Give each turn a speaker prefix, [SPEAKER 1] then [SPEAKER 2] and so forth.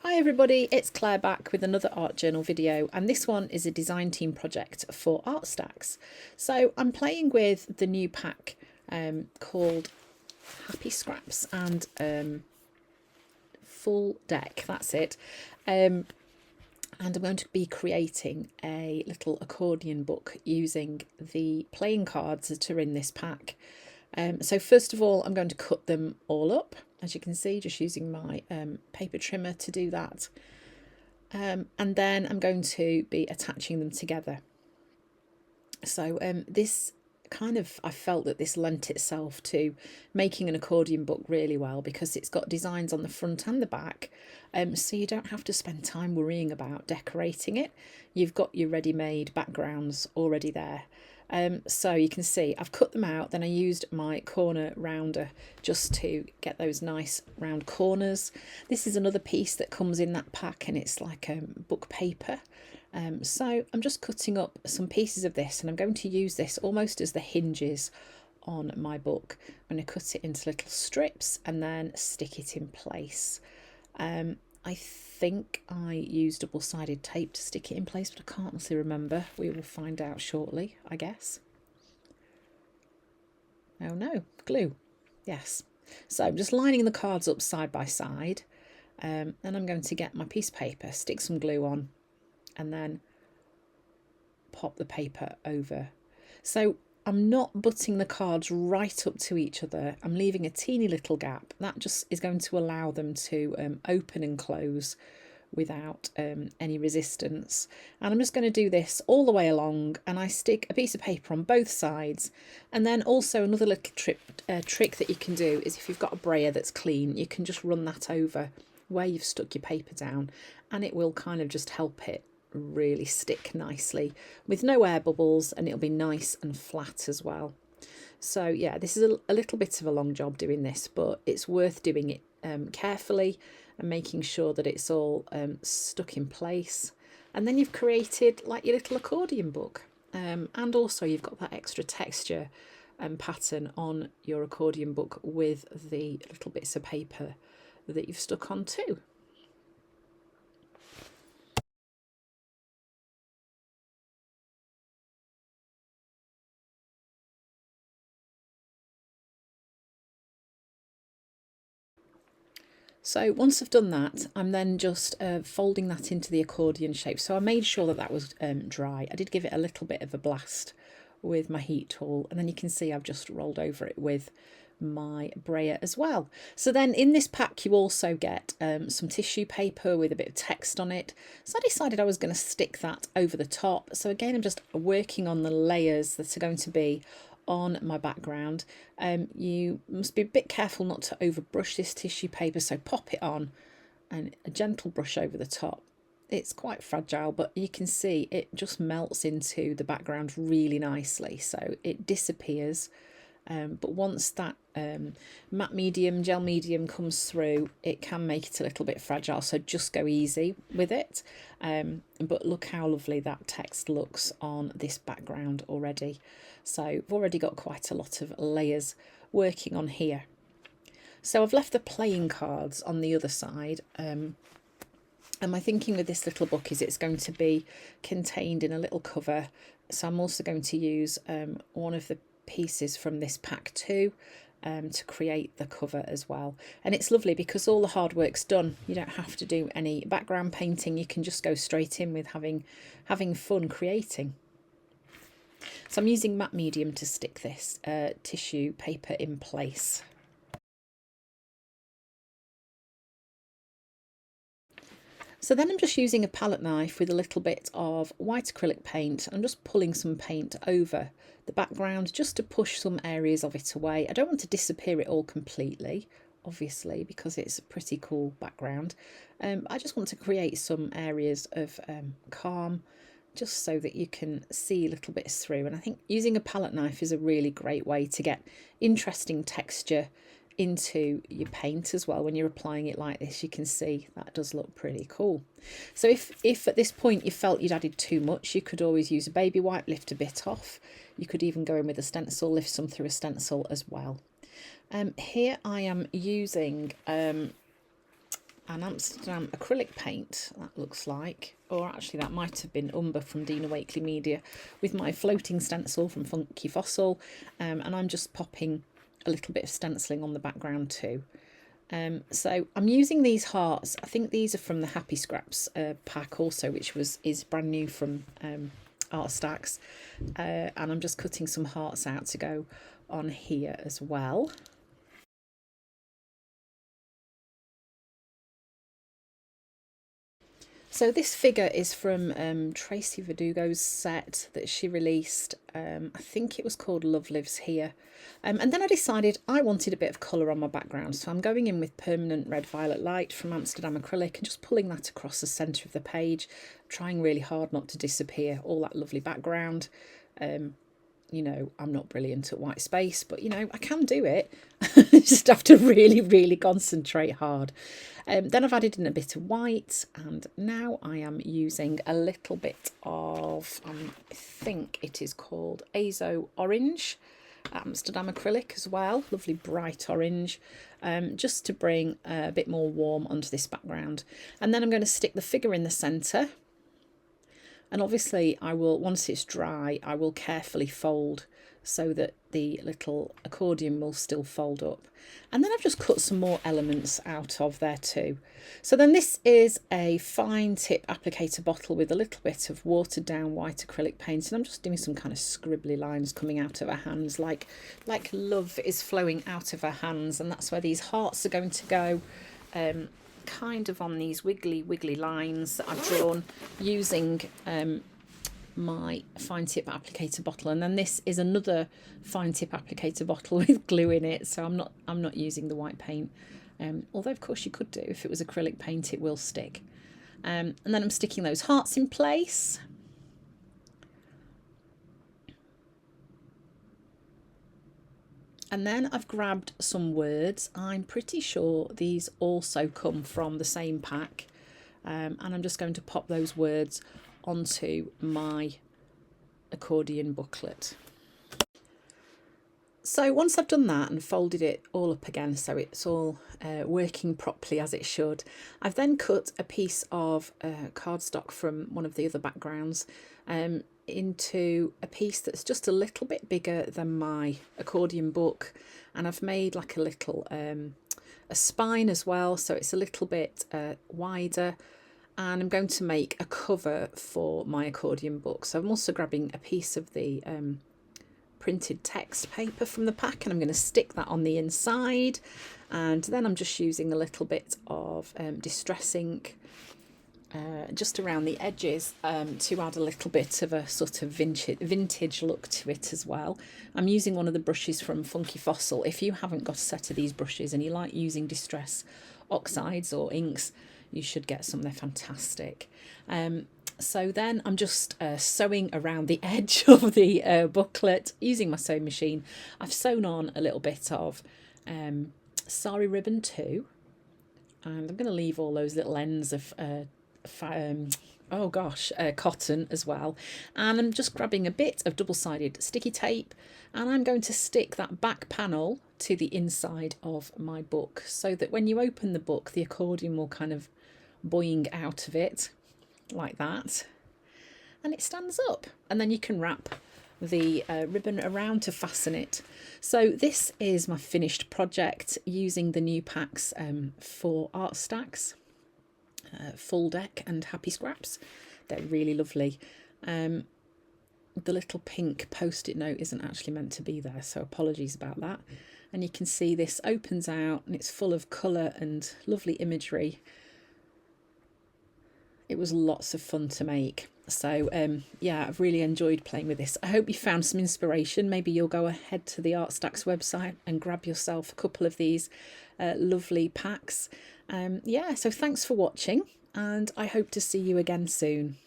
[SPEAKER 1] Hi everybody, it's Claire back with another art journal video, and this one is a design team project for ArtStacks. So I'm playing with the new pack called Happy Scraps and Full Deck, that's it. And I'm going to be creating a little accordion book using the playing cards that are in this pack. So first of all, I'm going to cut them all up, as you can see, just using my paper trimmer to do that. And then I'm going to be attaching them together. So this kind of, I felt that this lent itself to making an accordion book really well because it's got designs on the front and the back, so you don't have to spend time worrying about decorating it. You've got your ready-made backgrounds already there. So you can see I've cut them out, then I used my corner rounder just to get those nice round corners. This is another piece that comes in that pack and it's like book paper. So I'm just cutting up some pieces of this and I'm going to use this almost as the hinges on my book. I'm going to cut it into little strips and then stick it in place. I think I used double-sided tape to stick it in place, but I can't honestly remember. We will find out shortly, I guess. Oh no, glue. Yes. So I'm just lining the cards up side by side, and I'm going to get my piece of paper, stick some glue on, and then pop the paper over. So I'm not butting the cards right up to each other. I'm leaving a teeny little gap. That just is going to allow them to open and close without any resistance. And I'm just going to do this all the way along, and I stick a piece of paper on both sides. And then also another little trick that you can do is if you've got a brayer that's clean, you can just run that over where you've stuck your paper down, and it will kind of just help it really stick nicely with no air bubbles, and it'll be nice and flat as well. So yeah, this is a little bit of a long job doing this, but it's worth doing it carefully and making sure that it's all stuck in place. And then you've created like your little accordion book, and also you've got that extra texture and pattern on your accordion book with the little bits of paper that you've stuck on too. So once I've done that, I'm then just folding that into the accordion shape. So I made sure that that was dry. I did give it a little bit of a blast with my heat tool, and then you can see I've just rolled over it with my brayer as well. So then in this pack you also get some tissue paper with a bit of text on it. So I decided I was going to stick that over the top. So again, I'm just working on the layers that are going to be on my background. You must be a bit careful not to overbrush this tissue paper, so pop it on and a gentle brush over the top. It's quite fragile, but you can see it just melts into the background really nicely, so it disappears. But once that matte medium, gel medium comes through, it can make it a little bit fragile, so just go easy with it. But look how lovely that text looks on this background already. So I've already got quite a lot of layers working on here. So I've left the playing cards on the other side. And my thinking with this little book is it's going to be contained in a little cover. So I'm also going to use one of the pieces from this pack too to create the cover as well. And it's lovely because all the hard work's done. You don't have to do any background painting. You can just go straight in with having fun creating. So I'm using matte medium to stick this tissue paper in place. So then I'm just using a palette knife with a little bit of white acrylic paint. I'm just pulling some paint over the background just to push some areas of it away. I don't want to disappear it all completely, obviously, because it's a pretty cool background. I just want to create some areas of calm, just so that you can see little bits through. And I think using a palette knife is a really great way to get interesting texture into your paint as well. When you're applying it like this, you can see that does look pretty cool. So if at this point you felt you'd added too much, you could always use a baby wipe, lift a bit off. You could even go in with a stencil, lift some through a stencil as well. Here I am using an Amsterdam acrylic paint, that looks like, or actually that might have been umber from Dina Wakley Media, with my floating stencil from Funky Fossil, and I'm just popping a little bit of stenciling on the background too. So I'm using these hearts. I think these are from the Happy Scraps pack also, which is brand new from ArtStacks, and I'm just cutting some hearts out to go on here as well. So this figure is from Tracy Verdugo's set that she released. I think it was called Love Lives Here. And then I decided I wanted a bit of colour on my background. So I'm going in with Permanent Red Violet Light from Amsterdam Acrylic and just pulling that across the centre of the page, trying really hard not to disappear all that lovely background. You know, I'm not brilliant at white space, but, you know, I can do it. Just have to really, really concentrate hard. Then I've added in a bit of white, and now I am using a little bit of, I think it is called Azo Orange, Amsterdam Acrylic as well. Lovely bright orange, just to bring a bit more warm onto this background. And then I'm going to stick the figure in the centre. And obviously I will, once it's dry, I will carefully fold so that the little accordion will still fold up. And then I've just cut some more elements out of there too. So then this is a fine tip applicator bottle with a little bit of watered down white acrylic paint. And I'm just doing some kind of scribbly lines coming out of her hands, like love is flowing out of her hands. And that's where these hearts are going to go. Kind of on these wiggly lines that I've drawn using my fine tip applicator bottle. And then this is another fine tip applicator bottle with glue in it, so I'm not using the white paint, although of course you could do. If it was acrylic paint, it will stick. And then I'm sticking those hearts in place. And then I've grabbed some words. I'm pretty sure these also come from the same pack. And I'm just going to pop those words onto my accordion booklet. So once I've done that and folded it all up again so it's all working properly as it should, I've then cut a piece of cardstock from one of the other backgrounds into a piece that's just a little bit bigger than my accordion book, and I've made like a little a spine as well, so it's a little bit wider, and I'm going to make a cover for my accordion book. So I'm also grabbing a piece of the printed text paper from the pack, and I'm going to stick that on the inside, and then I'm just using a little bit of distress ink just around the edges to add a little bit of a sort of vintage look to it as well. I'm using one of the brushes from Funky Fossil. If you haven't got a set of these brushes and you like using distress oxides or inks, you should get some. They're fantastic. So then I'm just sewing around the edge of the booklet using my sewing machine. I've sewn on a little bit of sari ribbon too, and I'm going to leave all those little ends of cotton as well. And I'm just grabbing a bit of double-sided sticky tape, and I'm going to stick that back panel to the inside of my book so that when you open the book, the accordion will kind of boing out of it like that, and it stands up, and then you can wrap the ribbon around to fasten it. So this is my finished project using the new packs for ArtStacks, Full Deck and Happy Scraps. They're really lovely. The little pink post-it note isn't actually meant to be there, so apologies about that. And you can see this opens out and it's full of colour and lovely imagery. It was lots of fun to make. So yeah, I've really enjoyed playing with this. I hope you found some inspiration. Maybe you'll go ahead to the ArtStacks website and grab yourself a couple of these lovely packs. Yeah, so thanks for watching, and I hope to see you again soon.